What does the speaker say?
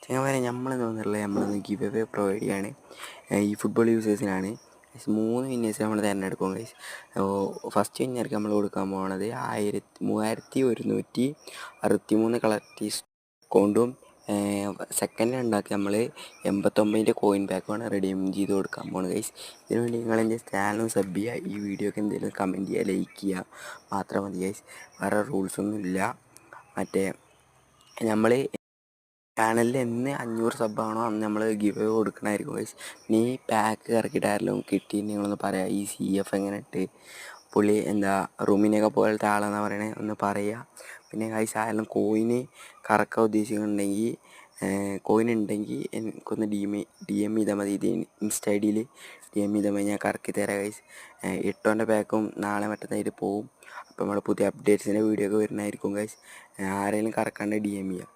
ചങ്ങായിമാരെ നമ്മൾ തോന്നുന്നില്ല നമ്മളൊന്ന് ഗിവ് അവേ പ്രൊവൈഡ് ചെയ്യാണ് ഈ ഫുട്ബോൾ യൂസേഴ്സിനാണ്. 3 വിന്നേഴ്സ് നമ്മൾ തിരഞ്ഞെടുക്കും ഗൈസ്. ഫസ്റ്റ് വിന്നർക്ക് നമ്മൾ കൊടുക്കാൻ പോകുന്നത് 3163 കളക്ടീസ് അക്കൗണ്ടും സെക്കൻഡ് ഉണ്ടാക്കി നമ്മൾ 89 കോയിൻ പാക്കുമാണ് റെഡീം ചെയ്ത് കൊടുക്കാൻ പോകുന്നത് ഗൈസ്. ഇതിനു വേണ്ടി നിങ്ങൾ എൻ്റെ ചാനലും സബ് ചെയ്യുക, ഈ വീഡിയോക്ക് എന്തെങ്കിലും കമൻറ്റ് ചെയ്യുക, ലൈക്ക് ചെയ്യുക മാത്രം മതി ഗൈസ്. വേറെ റൂൾസൊന്നും ഇല്ല. മറ്റേ നമ്മൾ ചാനലിൽ എന്ന് 500 സബ്ബാണോ അന്ന് നമ്മൾ ഗിവ് അവേ കൊടുക്കണമായിരിക്കും ഗൈസ്. ഇനി പാക്ക് ഇറക്കിയിട്ടായാലും കിട്ടി നിങ്ങളൊന്ന് പറയാം. ഈ CF എങ്ങനെ ഇട്ട് പുള്ളി എന്താ റൂമിനെയൊക്കെ പോലത്തെ ആളെന്നാണ് പറയണേ, ഒന്ന് പറയുക. പിന്നെ ഗൈസ് ആയാലും കോയിന് കറക്കാൻ ഉദ്ദേശിക്കുന്നുണ്ടെങ്കിൽ കോയിൻ ഉണ്ടെങ്കിൽ എനിക്കൊന്ന് DM ചെയ്താൽ മതി. ഇത് ഇൻസ്റ്റ ID DM ചെയ്താൽ മതി, ഞാൻ കറക്കി തരാം ഗൈസ്. 8 പാക്കും നാളെ മറ്റന്നായിട്ട് പോവും. അപ്പോൾ നമ്മൾ പുതിയ അപ്ഡേറ്റ്സിൻ്റെ വീഡിയോ ഒക്കെ വരുന്നതായിരിക്കും ഗൈസ്. ആരെങ്കിലും കറക്കാണ്ട് DM ചെയ്യുക.